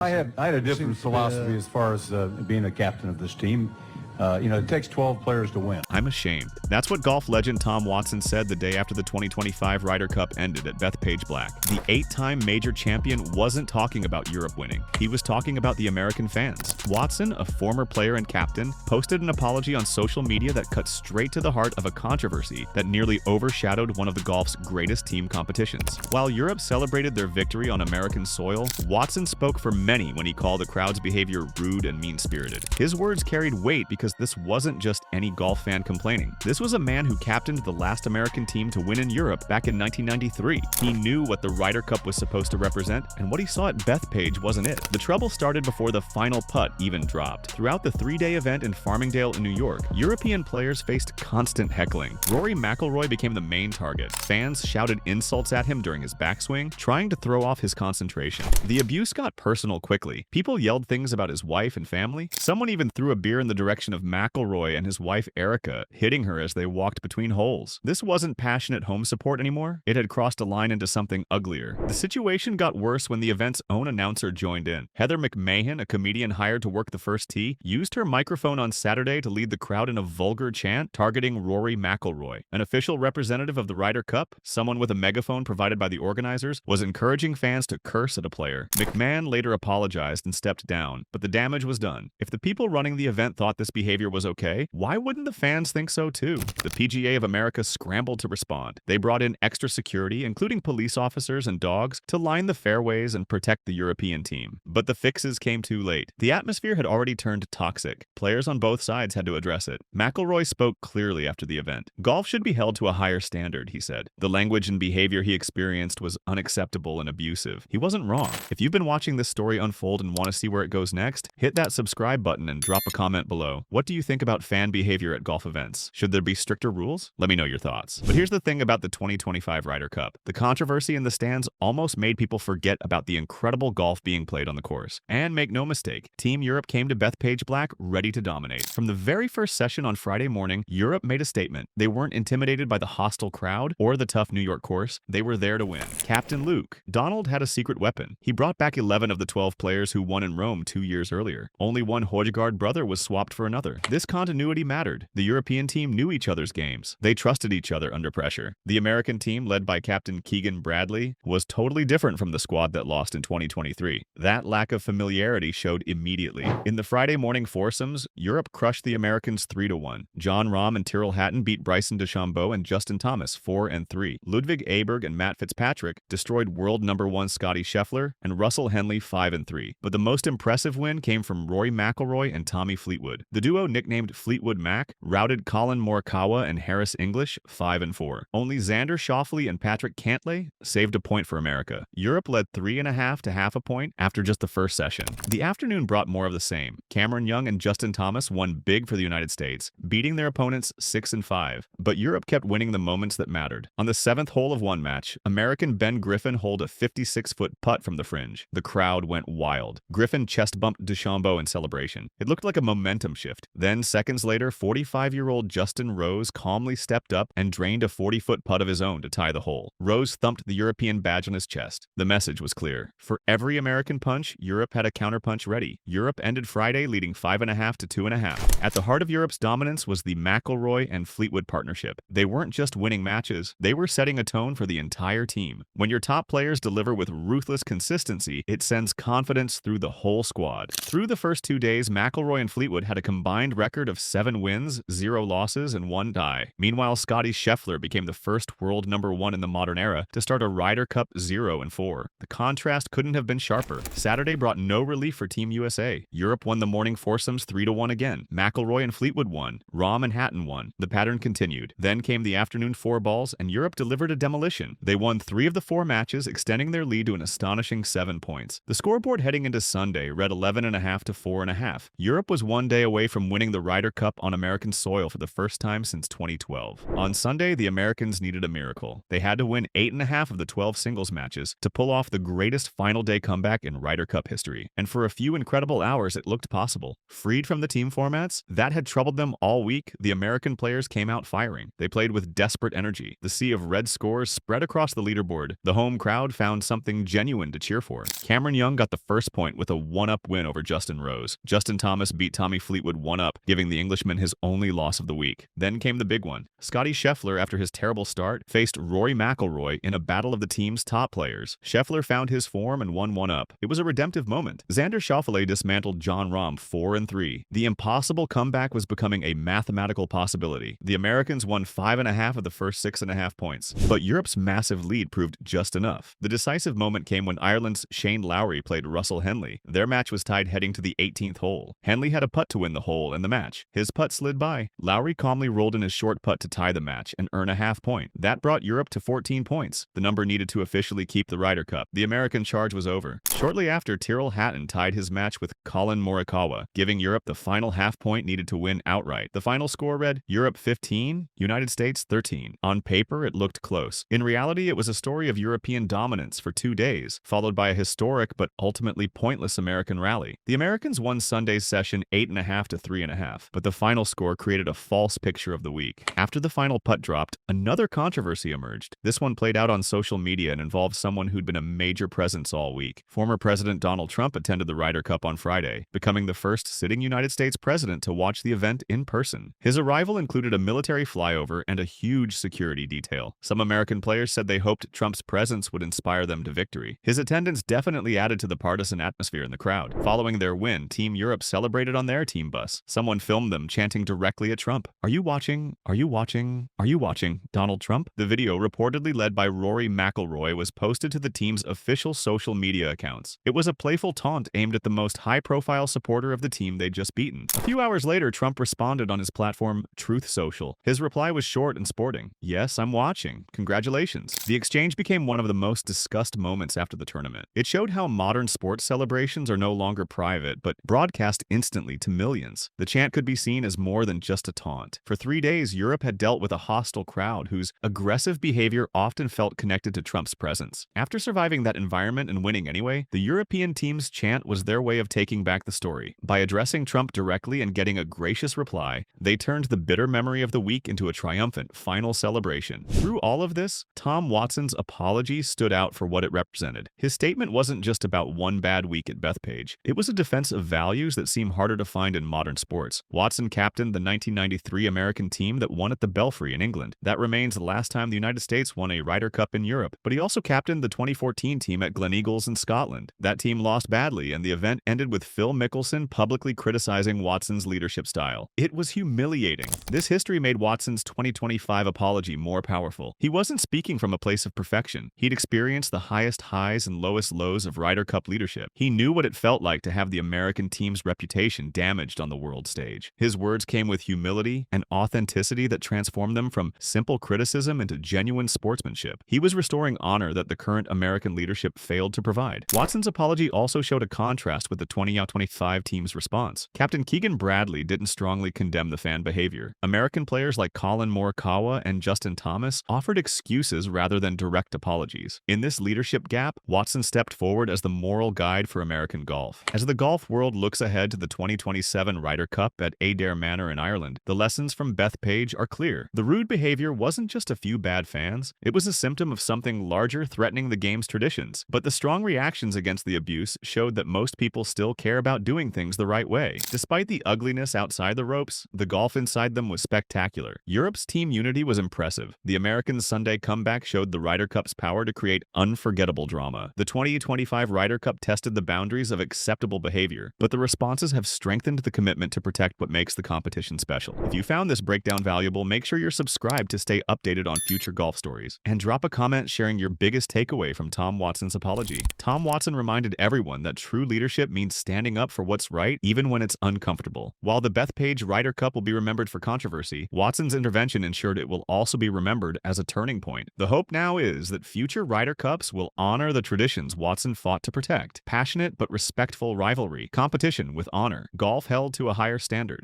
I had a different philosophy as far as being a captain of this team. It takes 12 players to win. I'm ashamed. That's what golf legend Tom Watson said the day after the 2025 Ryder Cup ended at Bethpage Black. The 8-time major champion wasn't talking about Europe winning. He was talking about the American fans. Watson, a former player and captain, posted an apology on social media that cut straight to the heart of a controversy that nearly overshadowed one of the golf's greatest team competitions. While Europe celebrated their victory on American soil, Watson spoke for many when he called the crowd's behavior rude and mean-spirited. His words carried weight because this wasn't just any golf fan complaining. This was a man who captained the last American team to win in Europe back in 1993. He knew what the Ryder Cup was supposed to represent, and what he saw at Bethpage wasn't it. The trouble started before the final putt even dropped. Throughout the 3-day event in Farmingdale in New York, European players faced constant heckling. Rory McIlroy became the main target. Fans shouted insults at him during his backswing, trying to throw off his concentration. The abuse got personal quickly. People yelled things about his wife and family. Someone even threw a beer in the direction of McIlroy and his wife Erica, hitting her as they walked between holes. This wasn't passionate home support anymore. It had crossed a line into something uglier. The situation got worse when the event's own announcer joined in. Heather McMahon, a comedian hired to work the first tee, used her microphone on Saturday to lead the crowd in a vulgar chant targeting Rory McIlroy. An official representative of the Ryder Cup, someone with a megaphone provided by the organizers, was encouraging fans to curse at a player. McMahon later apologized and stepped down, but the damage was done. If the people running the event thought this behavior was okay, why wouldn't the fans think so too? The PGA of America scrambled to respond. They brought in extra security, including police officers and dogs, to line the fairways and protect the European team. But the fixes came too late. The atmosphere had already turned toxic. Players on both sides had to address it. McIlroy spoke clearly after the event. Golf should be held to a higher standard, he said. The language and behavior he experienced was unacceptable and abusive. He wasn't wrong. If you've been watching this story unfold and want to see where it goes next, hit that subscribe button and drop a comment below. What do you think about fan behavior at golf events? Should there be stricter rules? Let me know your thoughts. But here's the thing about the 2025 Ryder Cup. The controversy in the stands almost made people forget about the incredible golf being played on the course. And make no mistake, Team Europe came to Bethpage Black ready to dominate. From the very first session on Friday morning, Europe made a statement. They weren't intimidated by the hostile crowd or the tough New York course. They were there to win. Captain Luke. Donald had a secret weapon. He brought back 11 of the 12 players who won in Rome 2 years earlier. Only one Højgaard brother was swapped for another. This continuity mattered. The European team knew each other's games. They trusted each other under pressure. The American team, led by Captain Keegan Bradley, was totally different from the squad that lost in 2023. That lack of familiarity showed immediately. In the Friday morning foursomes, Europe crushed the Americans 3-1. John Rahm and Tyrrell Hatton beat Bryson DeChambeau and Justin Thomas 4-3. Ludwig Aberg and Matt Fitzpatrick destroyed world number 1 Scottie Scheffler and Russell Henley 5-3. But the most impressive win came from Rory McIlroy and Tommy Fleetwood. The duo, nicknamed Fleetwood Mac, routed Colin Morikawa and Harris English 5-4. Only Xander Schauffele and Patrick Cantlay saved a point for America. Europe led 3.5 to half a point after just the first session. The afternoon brought more of the same. Cameron Young and Justin Thomas won big for the United States, beating their opponents 6-5. But Europe kept winning the moments that mattered. On the 7th hole of one match, American Ben Griffin holed a 56-foot putt from the fringe. The crowd went wild. Griffin chest-bumped DeChambeau in celebration. It looked like a momentum shift. Then, seconds later, 45-year-old Justin Rose calmly stepped up and drained a 40-foot putt of his own to tie the hole. Rose thumped the European badge on his chest. The message was clear. For every American punch, Europe had a counterpunch ready. Europe ended Friday leading 5.5 to 2.5. At the heart of Europe's dominance was the McIlroy and Fleetwood partnership. They weren't just winning matches, they were setting a tone for the entire team. When your top players deliver with ruthless consistency, it sends confidence through the whole squad. Through the first 2 days, McIlroy and Fleetwood had a combined record of 7 wins, 0 losses, and 1 tie. Meanwhile, Scottie Scheffler became the first world number 1 in the modern era to start a Ryder Cup 0-4. The contrast couldn't have been sharper. Saturday brought no relief for Team USA. Europe won the morning foursomes 3-1 again. McIlroy and Fleetwood won. Rahm and Hatton won. The pattern continued. Then came the afternoon 4 balls, and Europe delivered a demolition. They won 3 of the 4 matches, extending their lead to an astonishing 7 points. The scoreboard heading into Sunday read 11.5 to 4.5. Europe was 1 day away from from winning the Ryder Cup on American soil for the first time since 2012. On Sunday, the Americans needed a miracle. They had to win 8.5 of the 12 singles matches to pull off the greatest final day comeback in Ryder Cup history. And for a few incredible hours, it looked possible. Freed from the team formats that had troubled them all week, the American players came out firing. They played with desperate energy. The sea of red scores spread across the leaderboard. The home crowd found something genuine to cheer for. Cameron Young got the first point with a one-up win over Justin Rose. Justin Thomas beat Tommy Fleetwood 1-up, giving the Englishman his only loss of the week. Then came the big one. Scottie Scheffler, after his terrible start, faced Rory McIlroy in a battle of the team's top players. Scheffler found his form and won 1-up. It was a redemptive moment. Xander Schauffele dismantled Jon Rahm 4-3. The impossible comeback was becoming a mathematical possibility. The Americans won 5.5 of the first 6.5 points, but Europe's massive lead proved just enough. The decisive moment came when Ireland's Shane Lowry played Russell Henley. Their match was tied heading to the 18th hole. Henley had a putt to win the hole and the match. His putt slid by. Lowry calmly rolled in his short putt to tie the match and earn a half point. That brought Europe to 14 points, the number needed to officially keep the Ryder Cup. The American charge was over. Shortly after, Tyrrell Hatton tied his match with Colin Morikawa, giving Europe the final half point needed to win outright. The final score read, Europe 15, United States 13. On paper, it looked close. In reality, it was a story of European dominance for 2 days, followed by a historic but ultimately pointless American rally. The Americans won Sunday's session 8.5 to 3.5, but the final score created a false picture of the week. After the final putt dropped, another controversy emerged. This one played out on social media and involved someone who'd been a major presence all week. Former President Donald Trump attended the Ryder Cup on Friday, becoming the first sitting United States president to watch the event in person. His arrival included a military flyover and a huge security detail. Some American players said they hoped Trump's presence would inspire them to victory. His attendance definitely added to the partisan atmosphere in the crowd. Following their win, Team Europe celebrated on their team bus. Someone filmed them chanting directly at Trump. Are you watching? Are you watching? Are you watching? Donald Trump? The video, reportedly led by Rory McIlroy, was posted to the team's official social media accounts. It was a playful taunt aimed at the most high-profile supporter of the team they'd just beaten. A few hours later, Trump responded on his platform, Truth Social. His reply was short and sporting. Yes, I'm watching. Congratulations. The exchange became one of the most discussed moments after the tournament. It showed how modern sports celebrations are no longer private, but broadcast instantly to millions. The chant could be seen as more than just a taunt. For 3 days, Europe had dealt with a hostile crowd whose aggressive behavior often felt connected to Trump's presence. After surviving that environment and winning anyway, the European team's chant was their way of taking back the story. By addressing Trump directly and getting a gracious reply, they turned the bitter memory of the week into a triumphant final celebration. Through all of this, Tom Watson's apology stood out for what it represented. His statement wasn't just about one bad week at Bethpage. It was a defense of values that seem harder to find in modern sports. Watson captained the 1993 American team that won at the Belfry in England. That remains the last time the United States won a Ryder Cup in Europe. But he also captained the 2014 team at Gleneagles in Scotland. That team lost badly, and the event ended with Phil Mickelson publicly criticizing Watson's leadership style. It was humiliating. This history made Watson's 2025 apology more powerful. He wasn't speaking from a place of perfection. He'd experienced the highest highs and lowest lows of Ryder Cup leadership. He knew what it felt like to have the American team's reputation damaged on the world stage. His words came with humility and authenticity that transformed them from simple criticism into genuine sportsmanship. He was restoring honor that the current American leadership failed to provide. Watson's apology also showed a contrast with the 2025 team's response. Captain Keegan Bradley didn't strongly condemn the fan behavior. American players like Colin Morikawa and Justin Thomas offered excuses rather than direct apologies. In this leadership gap, Watson stepped forward as the moral guide for American golf. As the golf world looks ahead to the 2027 Ryder Cup at Adair Manor in Ireland, the lessons from Bethpage are clear. The rude behavior wasn't just a few bad fans. It was a symptom of something larger threatening the game's traditions. But the strong reactions against the abuse showed that most people still care about doing things the right way. Despite the ugliness outside the ropes, the golf inside them was spectacular. Europe's team unity was impressive. The Americans' Sunday comeback showed the Ryder Cup's power to create unforgettable drama. The 2025 Ryder Cup tested the boundaries of acceptable behavior, but the responses have strengthened the commitment to protect what makes the competition special. If you found this breakdown valuable, make sure you're subscribed to stay updated on future golf stories. And drop a comment sharing your biggest takeaway from Tom Watson's apology. Tom Watson reminded everyone that true leadership means standing up for what's right, even when it's uncomfortable. While the Bethpage Ryder Cup will be remembered for controversy, Watson's intervention ensured it will also be remembered as a turning point. The hope now is that future Ryder Cups will honor the traditions Watson fought to protect. Passionate but respectful rivalry, competition with honor, golf held to a higher standard.